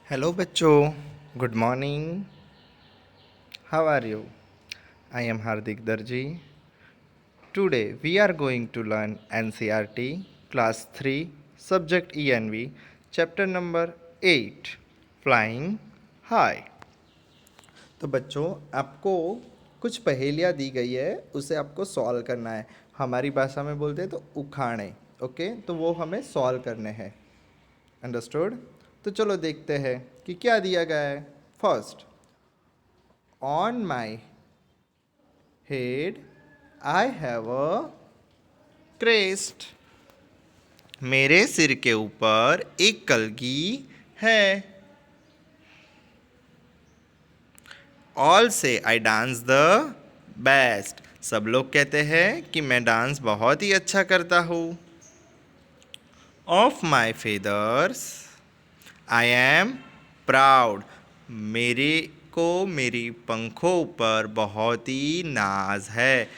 Hello बच्चों, good morning. How are you? I am Hardik Darji. Today we are going to learn NCERT class 3 subject ENV chapter number 8 flying high. तो बच्चों, आपको कुछ पहेलियाँ दी गई है, उसे आपको सॉल्व करना है। हमारी भाषा में बोलते हैं तो उखाड़े। ओके, तो वो हमें सॉल्व करने हैं। अंडरस्टूड? तो चलो देखते हैं कि क्या दिया गया है। First, on my head I have a crest. मेरे सिर के ऊपर एक कलगी है। ऑल से आई डांस द बेस्ट। सब लोग कहते हैं कि मैं डांस बहुत ही अच्छा करता हूँ। Of my feathers I am proud. मेरे को मेरी पंखों पर बहुत ही नाज है।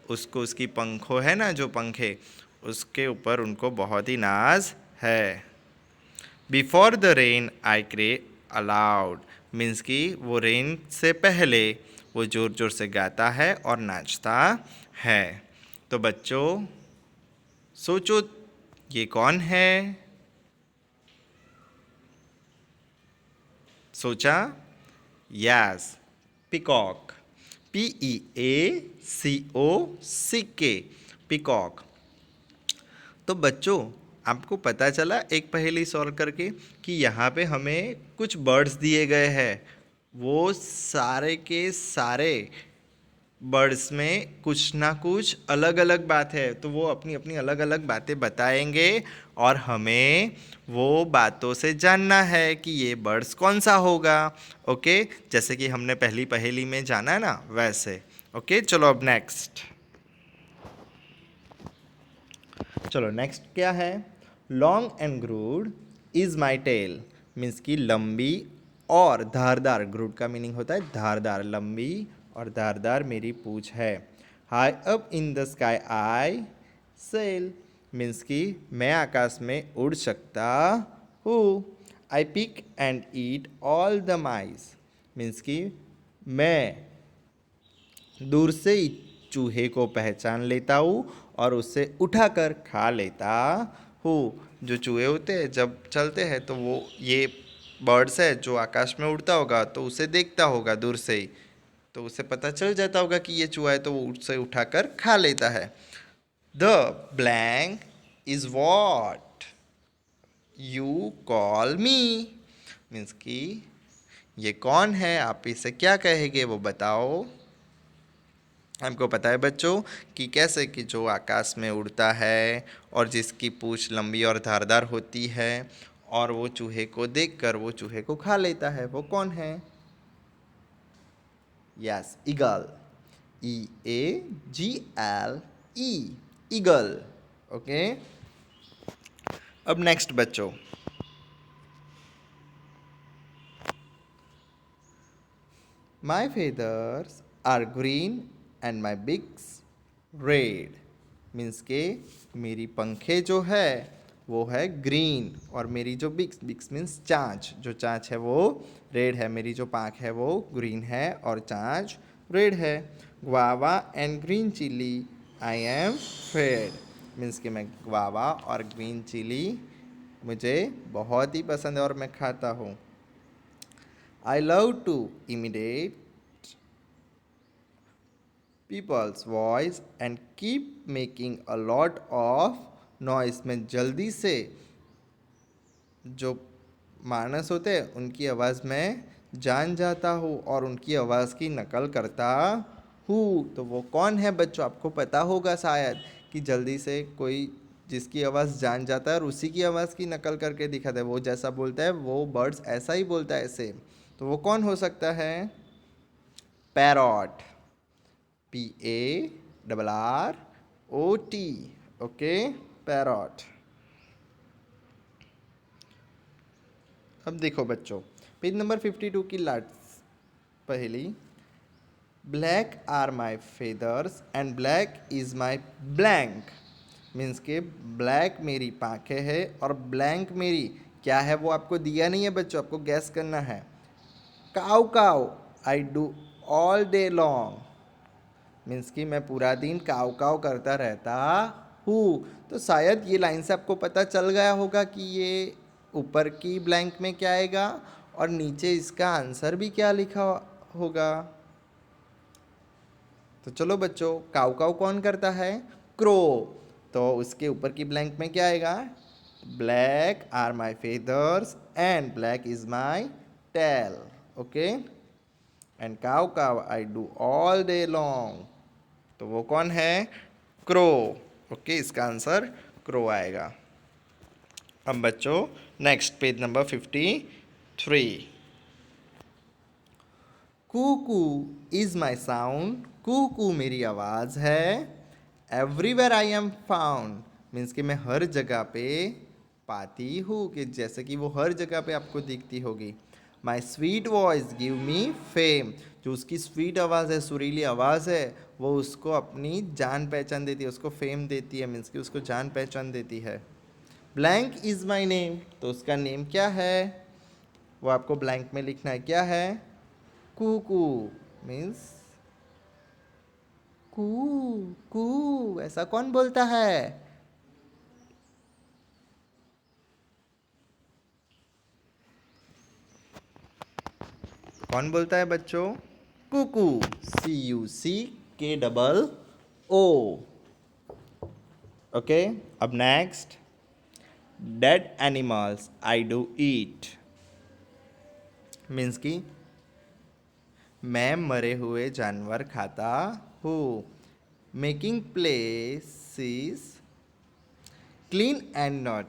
उसको उसकी पंखों है ना, जो पंखे, उसके ऊपर उनको बहुत ही नाज है। Before the rain I cray allowed. Means कि वो रेन से पहले वो ज़ोर ज़ोर से गाता है और नाचता है। तो बच्चों, सोचो ये कौन है? सोचा? Yes, peacock. PEACOCK, peacock. तो बच्चों, आपको पता चला एक पहेली सॉल्व करके कि यहाँ पे हमें कुछ बर्ड्स दिए गए हैं। वो सारे के सारे बर्ड्स में कुछ ना कुछ अलग अलग बात है, तो वो अपनी अपनी अलग अलग बातें बताएंगे और हमें वो बातों से जानना है कि ये बर्ड्स कौन सा होगा। ओके, जैसे कि हमने पहली पहेली में जाना है ना, वैसे। ओके, चलो अब नेक्स्ट। चलो नेक्स्ट क्या है? Long and grey is my tail. Means की लंबी और धारदार। ग्रूड का मीनिंग होता है धारदार। लंबी और धारदार मेरी पूंछ है। High up in the sky I sail. Means की मैं आकाश में उड़ सकता हूँ। I pick and eat all the mice. Means की मैं दूर से ही चूहे को पहचान लेता हूँ और उसे उठाकर खा लेता हूँ। जो चूहे होते हैं जब चलते हैं तो वो ये बर्ड्स है जो आकाश में उड़ता होगा तो उसे देखता होगा दूर से ही, तो उसे पता चल जाता होगा कि ये चूहा है, तो वो उसे उठाकर खा लेता है। The blank is what you call me. Means कि ये कौन है, आप इसे क्या कहेंगे वो बताओ। हमको पता है बच्चों कि कैसे कि जो आकाश में उड़ता है और जिसकी पूंछ लंबी और धारदार होती है और वो चूहे को देखकर वो चूहे को खा लेता है, वो कौन है? Yes, eagle. EAGLE, eagle. Okay, अब नेक्स्ट बच्चों। My feathers are green and my beak's red. Means के मेरी पंखे जो है वो है ग्रीन और मेरी जो बिक्स, बिक्स मीन्स चाँच, जो चाँच है वो रेड है। मेरी जो पाँख है वो ग्रीन है और चाँच रेड है। Guava and green chilli I am fed. Means कि मैं ग्वावा और ग्रीन चिली मुझे बहुत ही पसंद है और मैं खाता हूँ। I love to imitate people's voice and keep making a lot of noise। में जल्दी से जो मानस होते हैं उनकी आवाज़ में जान जाता हूँ और उनकी आवाज़ की नकल करता हूँ। तो वो कौन है बच्चों? आपको पता होगा शायद कि जल्दी से कोई जिसकी आवाज़ जान जाता है और उसी की आवाज़ की नकल करके दिखाता है, वो जैसा बोलता है वो बर्ड्स ऐसा ही बोलता है सेम। तो वो कौन हो सकता है? पैरॉट। PARROT। Okay, parrot. अब देखो बच्चों, पेज नंबर 52 की लास्ट पहेली। Black are my feathers and black is my blank. Means के ब्लैक मेरी पाँखें है और ब्लैंक मेरी क्या है वो आपको दिया नहीं है बच्चों, आपको गैस करना है। Caw caw I do all day long, means कि मैं पूरा दिन काव काव करता रहता हूँ। तो शायद ये लाइन से आपको पता चल गया होगा कि ये ऊपर की ब्लैंक में क्या आएगा और नीचे इसका आंसर भी क्या लिखा होगा। तो चलो बच्चों, काव काव कौन करता है? क्रो। तो उसके ऊपर की ब्लैंक में क्या आएगा? Black are my feathers and black is my tail. Okay, and caw caw I do all day long, तो वो कौन है? क्रो। ओके, इसका आंसर क्रो आएगा। अब बच्चों next page number 53। Coo is my sound, coo मेरी आवाज़ है। Everywhere I am found, means कि मैं हर जगह पे पाती हूँ, कि जैसे कि वो हर जगह पे आपको दिखती होगी। My sweet voice give me fame, जो उसकी स्वीट आवाज़ है, सुरीली आवाज़ है, वो उसको अपनी जान पहचान देती है, उसको फेम देती है, मीन्स कि उसको जान पहचान देती है। ब्लैंक इज़ माई नेम, तो उसका नेम क्या है वो आपको ब्लैंक में लिखना है। क्या है? कू मीन्स कू कू, ऐसा कौन बोलता है? कौन बोलता है बच्चों? कुकू, CUCKO। ओके, अब next, dead animals I do eat, means कि मैं मरे हुए जानवर खाता हूँ। Making places clean and not,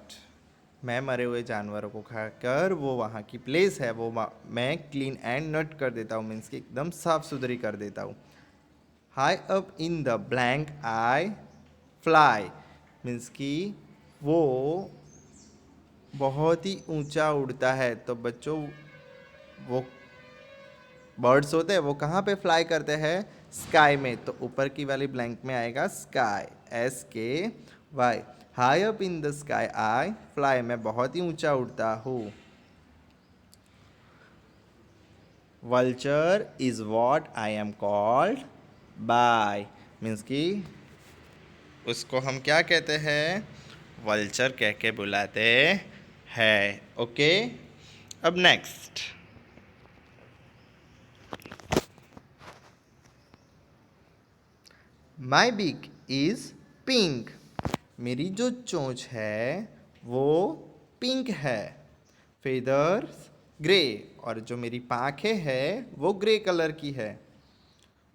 मैं मरे हुए जानवरों को खाकर वो वहाँ की प्लेस है वो मैं क्लीन एंड नॉट कर देता हूँ, मीन्स कि एकदम साफ सुथरी कर देता हूँ। High up in the blank I fly, means कि वो बहुत ही ऊंचा उड़ता है। तो बच्चों वो बर्ड्स होते हैं वो कहाँ पे फ्लाई करते हैं? स्काई में। तो ऊपर की वाली ब्लैंक में आएगा sky, SKY। High up in the sky I fly, मैं बहुत ही ऊंचा उड़ता हूँ। Vulture is what I am called by, means कि उसको हम क्या कहते हैं? वल्चर कह के बुलाते हैं। ओके, अब नेक्स्ट, माई बिक इज पिंक, मेरी जो चोंच है वो पिंक है। फेदर्स ग्रे, और जो मेरी पाँखें हैं वो ग्रे कलर की है।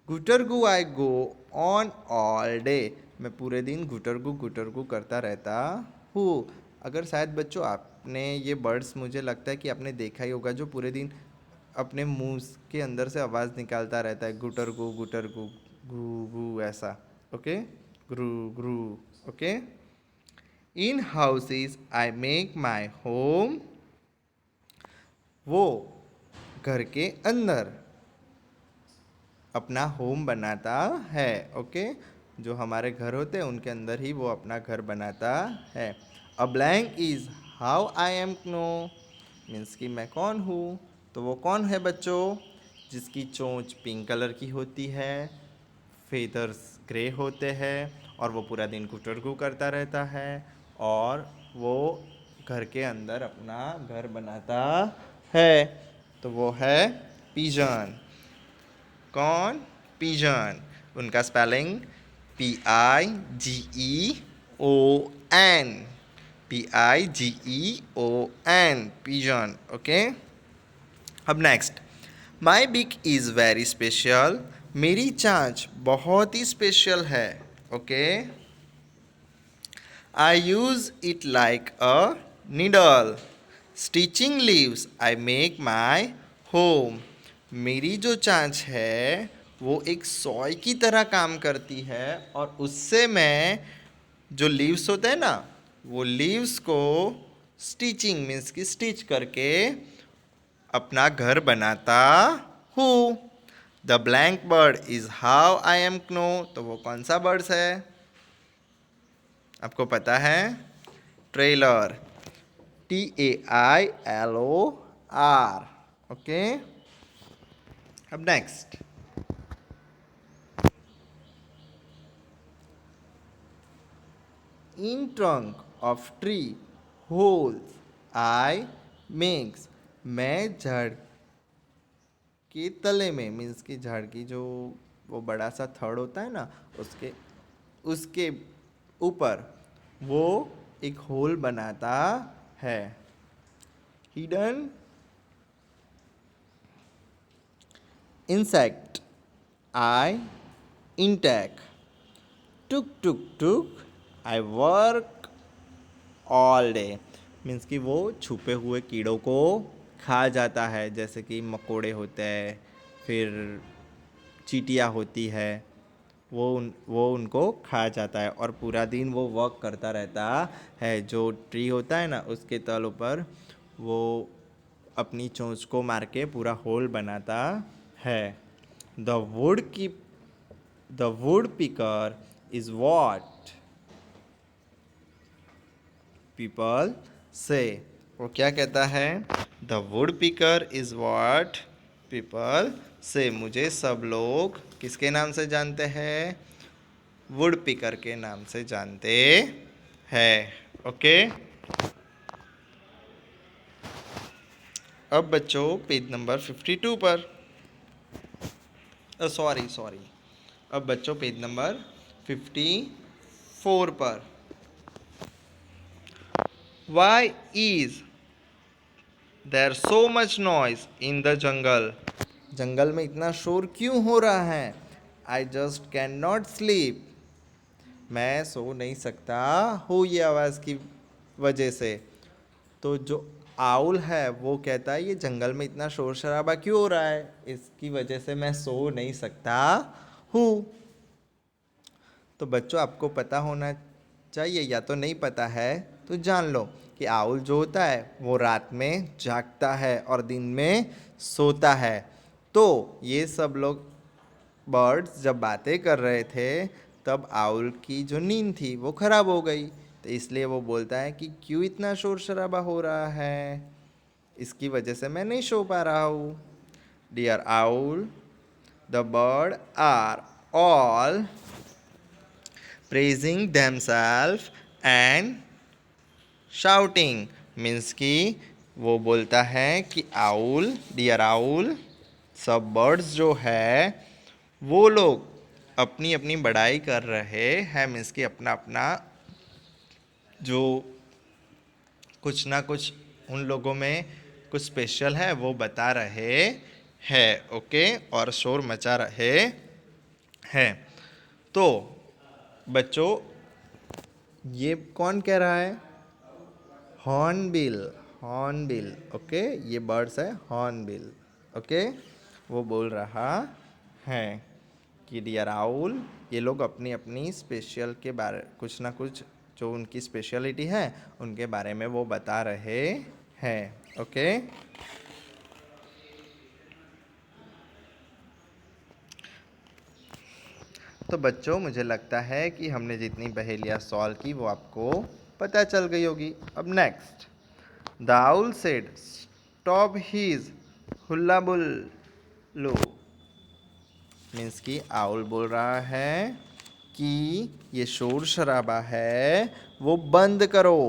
गुटरगु आई गो ऑन ऑल डे, मैं पूरे दिन गुटरगु करता रहता हूँ। अगर शायद बच्चों आपने ये बर्ड्स, मुझे लगता है कि आपने देखा ही होगा, जो पूरे दिन अपने मुंह के अंदर से आवाज़ निकालता रहता है, गुटरगु गू गू ऐसा। ओके, ग्रू ग्रू। Okay, in houses I make my home, वो घर के अंदर अपना होम बनाता है। ओके, जो हमारे घर होते हैं उनके अंदर ही वो अपना घर बनाता है। A blank is how I am known, means कि मैं कौन हूँ। तो वो कौन है बच्चों? जिसकी चोंच पिंक कलर की होती है, फेदर्स ग्रे होते हैं, और वो पूरा दिन गुटरगू करता रहता है, और वो घर के अंदर अपना घर बनाता है। तो वो है पिजन। कौन? पिजन। उनका spelling PIGEON, PIGEON, pigeon. Okay, अब नेक्स्ट, माई बिक इज़ वेरी स्पेशल, मेरी चांच बहुत ही स्पेशल है। Okay, I use it like a needle, stitching leaves I make my home, मेरी जो चांच है वो एक सॉय की तरह काम करती है, और उससे मैं जो लीव्स होते हैं ना, वो लीव्स को स्टिचिंग मीन्स की स्टिच करके अपना घर बनाता हूँ। The blank bird is how I am known, तो वो कौन सा बर्ड्स है? आपको पता है? ट्रेलर। TAILOR. ओके, अब next, in trunk of tree holes I makes, मैं झाड़ के तले में, मीन्स की झाड़ की जो वो बड़ा सा थड़ होता है ना, उसके उसके ऊपर वो एक होल बनाता है। Hidden insect I intact, took took took I work all day, means कि वो छुपे हुए कीड़ों को खा जाता है, जैसे कि मकोड़े होते हैं, फिर चींटियाँ होती है, वो उनको खा जाता है और पूरा दिन वो वर्क करता रहता है। जो ट्री होता है ना, उसके तल ऊपर वो अपनी चोंच को मार के पूरा होल बनाता है। द वुड की the wood picker is what people से, वो क्या कहता है? The wood picker is what people से, मुझे सब लोग किसके नाम से जानते हैं? वुड पिकर के नाम से जानते हैं। ओके, अब बच्चों पेज नंबर 52 पर, सॉरी, अब बच्चों पेज नंबर 54 पर, why is there so much noise in the jungle, जंगल में इतना शोर क्यों हो रहा है? I just can not sleep, मैं सो नहीं सकता हूँ ये आवाज़ की वजह से। तो जो आउल है वो कहता है ये जंगल में इतना शोर शराबा क्यों हो रहा है, इसकी वजह से मैं सो नहीं सकता हूँ। तो बच्चों आपको पता होना चाहिए, या तो नहीं पता है तो जान लो कि आउल जो होता है वो रात में जागता है और दिन में सोता है। तो ये सब लोग बर्ड्स जब बातें कर रहे थे तब आउल की जो नींद थी वो खराब हो गई, तो इसलिए वो बोलता है कि क्यों इतना शोर शराबा हो रहा है, इसकी वजह से मैं नहीं सो पा रहा हूँ। Dear owl, the bird are all praising themselves and shouting, मीन्स कि वो बोलता है कि आउल, डियर आउल, सब बर्ड्स जो है वो लोग अपनी अपनी बड़ाई कर रहे हैं, मीन्स कि अपना अपना जो कुछ ना कुछ उन लोगों में कुछ स्पेशल है वो बता रहे हैं। ओके, और शोर मचा रहे हैं। तो बच्चों ये कौन कह रहा है? Hornbill, hornbill. ओके, ये बर्ड्स है हॉर्नबिल। ओके, वो बोल रहा है कि डियर आउल, ये लोग अपनी अपनी स्पेशल के बारे, कुछ ना कुछ जो उनकी स्पेशलिटी है उनके बारे में वो बता रहे हैं। ओके, तो बच्चों मुझे लगता है कि हमने जितनी पहेलियाँ सॉल्व की वो आपको पता चल गई होगी। अब next, the owl said stop this hullabaloo, means कि आउल बोल रहा है कि ये शोर शराबा है वो बंद करो।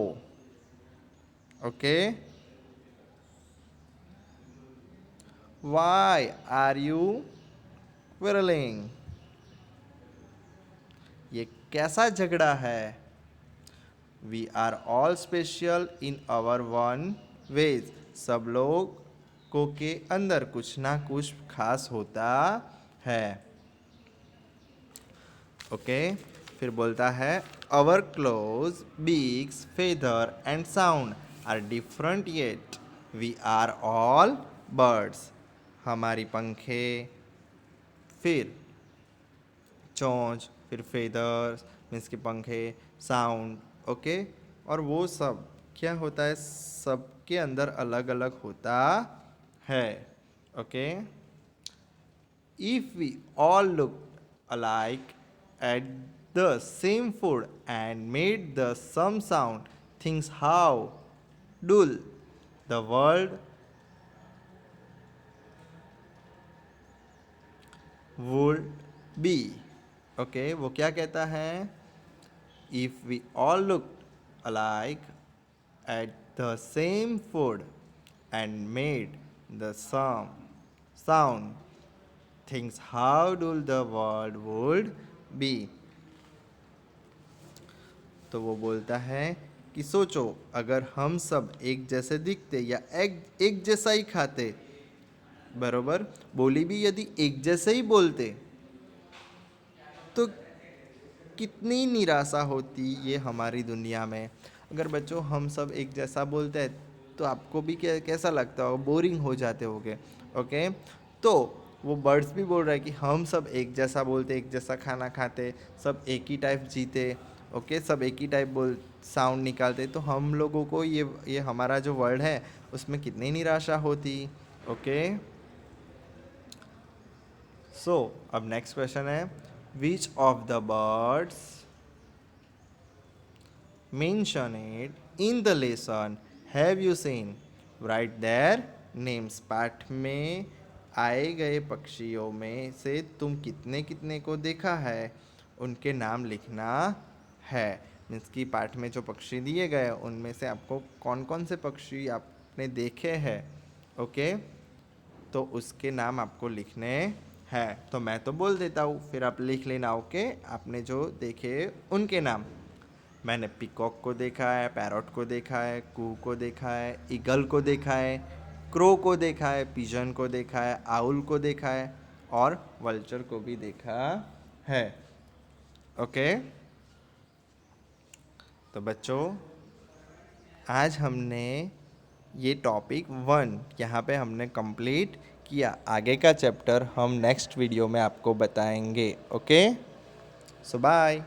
Okay, why are you quarrelling, ये कैसा झगड़ा है? We are all special in our own ways, सब लोगों के अंदर कुछ ना कुछ खास होता है। ओके, फिर बोलता है our claws, beaks, feather and sound are different yet we are all birds, हमारी पंखे, फिर चोंच, फिर फेदर्स मीन्स के पंखे, साउंड। ओके, और वो सब क्या होता है, सबके अंदर अलग अलग होता है। Okay, if we all look alike at the same food and made the some sound, things how dull the world would be. Okay, वो क्या कहता है? If we all look alike at the same food and made the sound, thinks how dull the world would be। तो वो बोलता है कि सोचो, अगर हम सब एक जैसे दिखते या एक जैसा ही खाते, बरोबर, बोली भी यदि एक जैसे ही बोलते, तो कितनी निराशा होती ये हमारी दुनिया में। अगर बच्चों हम सब एक जैसा बोलते हैं तो आपको भी कैसा लगता होगा? बोरिंग हो जाते होगे। ओके, तो वो बर्ड्स भी बोल रहे हैं कि हम सब एक जैसा बोलते, एक जैसा खाना खाते, सब एक ही टाइप जीते। ओके, सब एक ही टाइप बोल साउंड निकालते, तो हम लोगों को ये हमारा जो वर्ल्ड है उसमें कितनी निराशा होती। ओके, सो अब नेक्स्ट क्वेश्चन है, which of the birds mentioned in the lesson have you seen? Write their names। पाठ में आए गए पक्षियों में से तुम कितने कितने को देखा है, उनके नाम लिखना है। मीन्स कि पाठ में जो पक्षी दिए गए उनमें से आपको कौन कौन से पक्षी आपने देखे हैं, ओके, तो उसके नाम आपको लिखने हैं। तो मैं तो बोल देता हूँ, फिर आप लिख लेना। ओके, आपने जो देखे उनके नाम। मैंने पिकॉक को देखा है, पैरॉट को देखा है, कू को देखा है, ईगल को देखा है, क्रो को देखा है, पिजन को देखा है, आउल को देखा है और वल्चर को भी देखा है। ओके, तो बच्चों आज हमने ये टॉपिक 1 यहाँ पे हमने कंप्लीट किया। आगे का चैप्टर हम नेक्स्ट वीडियो में आपको बताएंगे। ओके, सो बाय।